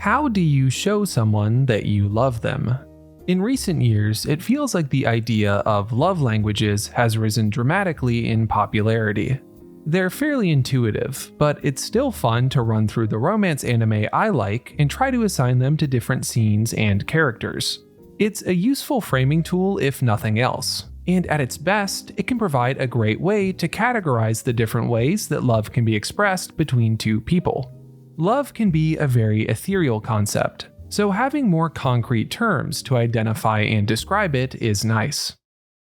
How do you show someone that you love them? In recent years, it feels like the idea of love languages has risen dramatically in popularity. They're fairly intuitive, but it's still fun to run through the romance anime I like and try to assign them to different scenes and characters. It's a useful framing tool if nothing else, and at its best, it can provide a great way to categorize the different ways that love can be expressed between two people. Love can be a very ethereal concept, so having more concrete terms to identify and describe it is nice.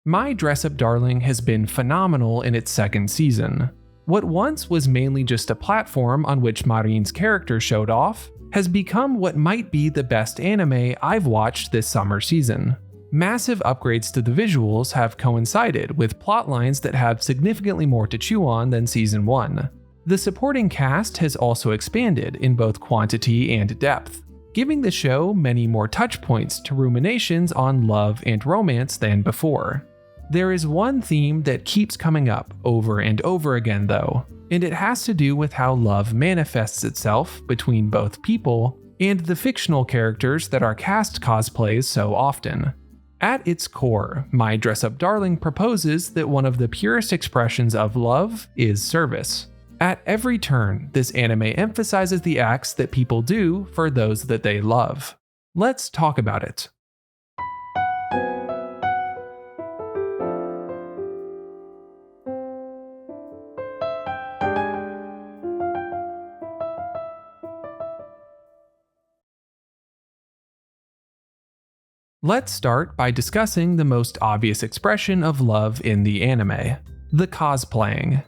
My Dress Up Darling has been phenomenal in its second season. What once was mainly just a platform on which Marin's character showed off has become what might be the best anime I've watched this summer season. Massive upgrades to the visuals have coincided with plotlines that have significantly more to chew on than Season 1. The supporting cast has also expanded in both quantity and depth, giving the show many more touchpoints to ruminations on love and romance than before. There is one theme that keeps coming up over and over again though, and it has to do with how love manifests itself between both people and the fictional characters that are cast cosplays so often. At its core, My Dress Up Darling proposes that one of the purest expressions of love is service. At every turn, this anime emphasizes the acts that people do for those that they love. Let's talk about it. Let's start by discussing the most obvious expression of love in the anime, the cosplaying.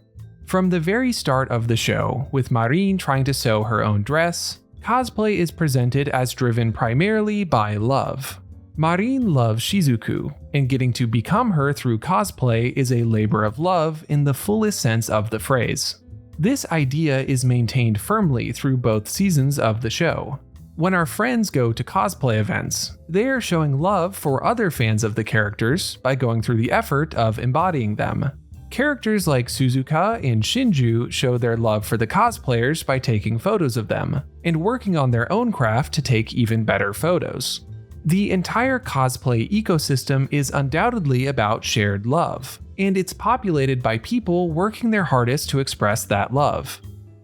From the very start of the show, with Marin trying to sew her own dress, cosplay is presented as driven primarily by love. Marin loves Shizuku, and getting to become her through cosplay is a labor of love in the fullest sense of the phrase. This idea is maintained firmly through both seasons of the show. When our friends go to cosplay events, they are showing love for other fans of the characters by going through the effort of embodying them. Characters like Suzuka and Shinju show their love for the cosplayers by taking photos of them, and working on their own craft to take even better photos. The entire cosplay ecosystem is undoubtedly about shared love, and it's populated by people working their hardest to express that love.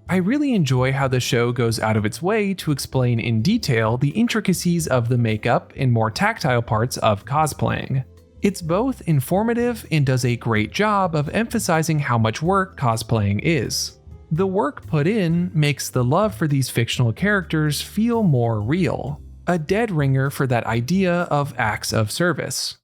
I really enjoy how the show goes out of its way to explain in detail the intricacies of the makeup and more tactile parts of cosplaying. It's both informative and does a great job of emphasizing how much work cosplaying is. The work put in makes the love for these fictional characters feel more real, a dead ringer for that idea of acts of service.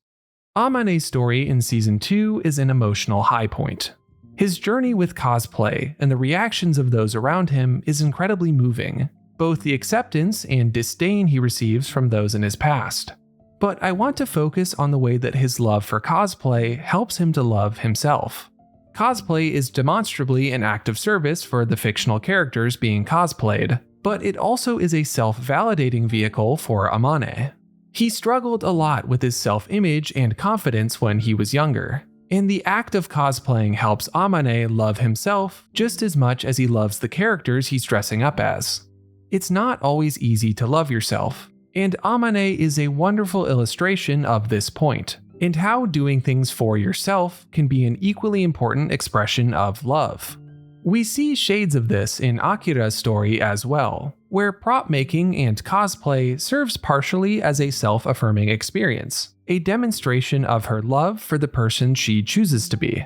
Amane's story in Season 2 is an emotional high point. His journey with cosplay and the reactions of those around him is incredibly moving, both the acceptance and disdain he receives from those in his past. But I want to focus on the way that his love for cosplay helps him to love himself. Cosplay is demonstrably an act of service for the fictional characters being cosplayed, but it also is a self-validating vehicle for Amane. He struggled a lot with his self-image and confidence when he was younger, and the act of cosplaying helps Amane love himself just as much as he loves the characters he's dressing up as. It's not always easy to love yourself, and Amane is a wonderful illustration of this point, and how doing things for yourself can be an equally important expression of love. We see shades of this in Akira's story as well, where prop making and cosplay serves partially as a self-affirming experience, a demonstration of her love for the person she chooses to be.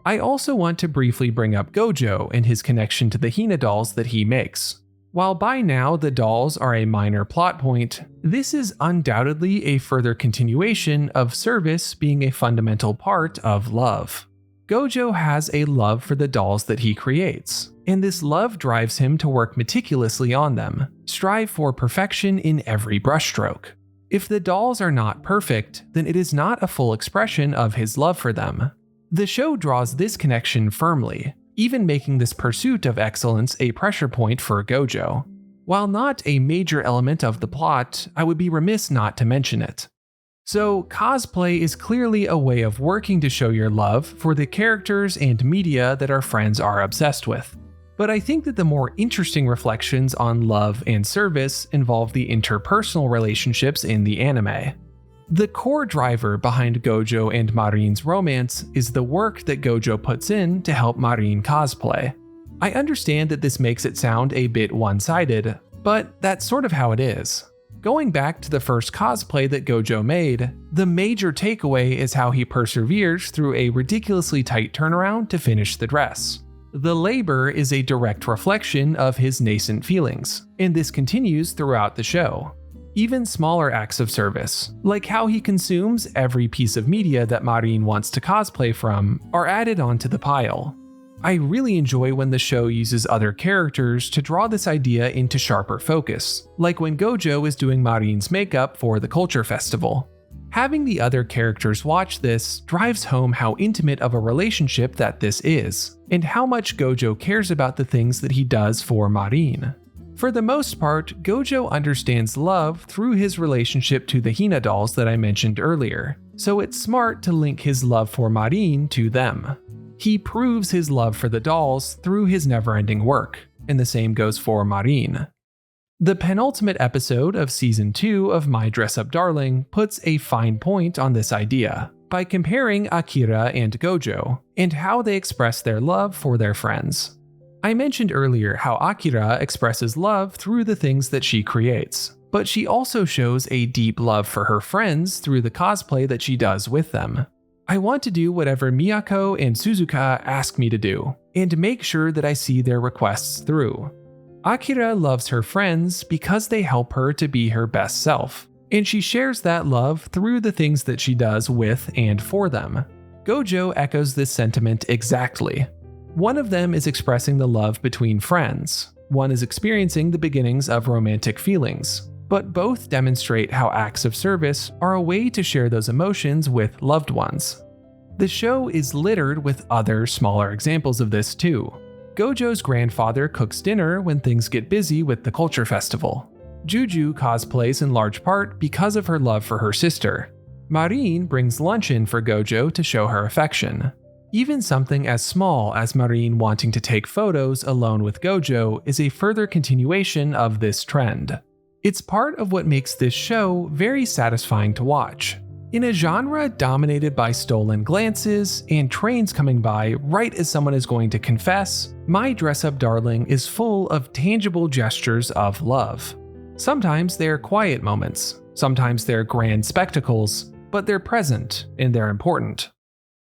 I also want to briefly bring up Gojo and his connection to the Hina dolls that he makes. While by now the dolls are a minor plot point, this is undoubtedly a further continuation of service being a fundamental part of love. Gojo has a love for the dolls that he creates, and this love drives him to work meticulously on them, strive for perfection in every brushstroke. If the dolls are not perfect, then it is not a full expression of his love for them. The show draws this connection firmly, even making this pursuit of excellence a pressure point for Gojo. While not a major element of the plot, I would be remiss not to mention it. So, cosplay is clearly a way of working to show your love for the characters and media that our friends are obsessed with. But I think that the more interesting reflections on love and service involve the interpersonal relationships in the anime. The core driver behind Gojo and Marin's romance is the work that Gojo puts in to help Marin cosplay. I understand that this makes it sound a bit one-sided, but that's sort of how it is. Going back to the first cosplay that Gojo made, the major takeaway is how he perseveres through a ridiculously tight turnaround to finish the dress. The labor is a direct reflection of his nascent feelings, and this continues throughout the show. Even smaller acts of service, like how he consumes every piece of media that Marin wants to cosplay from, are added onto the pile. I really enjoy when the show uses other characters to draw this idea into sharper focus, like when Gojo is doing Marin's makeup for the Culture Festival. Having the other characters watch this drives home how intimate of a relationship that this is, and how much Gojo cares about the things that he does for Marin. For the most part, Gojo understands love through his relationship to the Hina dolls that I mentioned earlier, so it's smart to link his love for Marin to them. He proves his love for the dolls through his never-ending work, and the same goes for Marin. The penultimate episode of Season 2 of My Dress Up Darling puts a fine point on this idea by comparing Akira and Gojo, and how they express their love for their friends. I mentioned earlier how Akira expresses love through the things that she creates, but she also shows a deep love for her friends through the cosplay that she does with them. I want to do whatever Miyako and Suzuka ask me to do, and make sure that I see their requests through. Akira loves her friends because they help her to be her best self, and she shares that love through the things that she does with and for them. Gojo echoes this sentiment exactly. One of them is expressing the love between friends, one is experiencing the beginnings of romantic feelings, but both demonstrate how acts of service are a way to share those emotions with loved ones. The show is littered with other, smaller examples of this too. Gojo's grandfather cooks dinner when things get busy with the Culture Festival. Juju cosplays in large part because of her love for her sister. Marin brings lunch in for Gojo to show her affection. Even something as small as Marin wanting to take photos alone with Gojo is a further continuation of this trend. It's part of what makes this show very satisfying to watch. In a genre dominated by stolen glances and trains coming by right as someone is going to confess, My Dress Up Darling is full of tangible gestures of love. Sometimes they're quiet moments, sometimes they're grand spectacles, but they're present and they're important.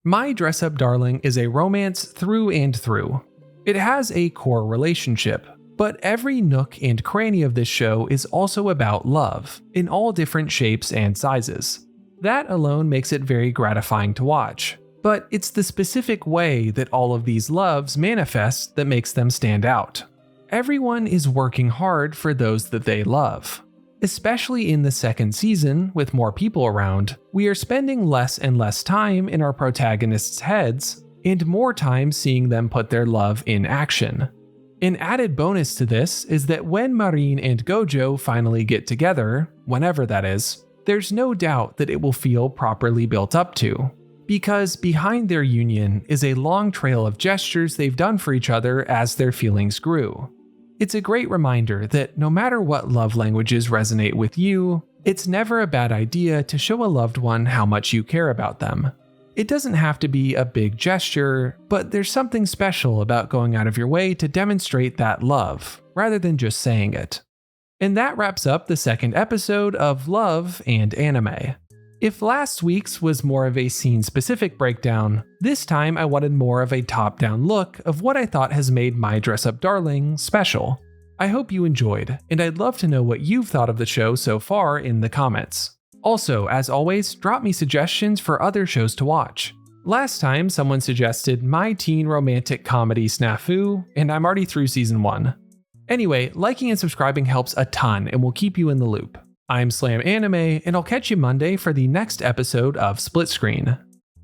My Dress Up Darling is a romance through and through. It has a core relationship, but every nook and cranny of this show is also about love, in all different shapes and sizes. That alone makes it very gratifying to watch, but it's the specific way that all of these loves manifest that makes them stand out. Everyone is working hard for those that they love. Especially in the second season, with more people around, we are spending less and less time in our protagonists' heads, and more time seeing them put their love in action. An added bonus to this is that when Marin and Gojo finally get together, whenever that is, there's no doubt that it will feel properly built up to, because behind their union is a long trail of gestures they've done for each other as their feelings grew. It's a great reminder that no matter what love languages resonate with you, it's never a bad idea to show a loved one how much you care about them. It doesn't have to be a big gesture, but there's something special about going out of your way to demonstrate that love, rather than just saying it. And that wraps up the second episode of Love and Anime. If last week's was more of a scene-specific breakdown, this time I wanted more of a top-down look of what I thought has made My Dress Up Darling special. I hope you enjoyed, and I'd love to know what you've thought of the show so far in the comments. Also, as always, drop me suggestions for other shows to watch. Last time, someone suggested My Teen Romantic Comedy Snafu, and I'm already through Season 1. Anyway, liking and subscribing helps a ton and will keep you in the loop. I'm SlamAnime, and I'll catch you Monday for the next episode of Split Screen.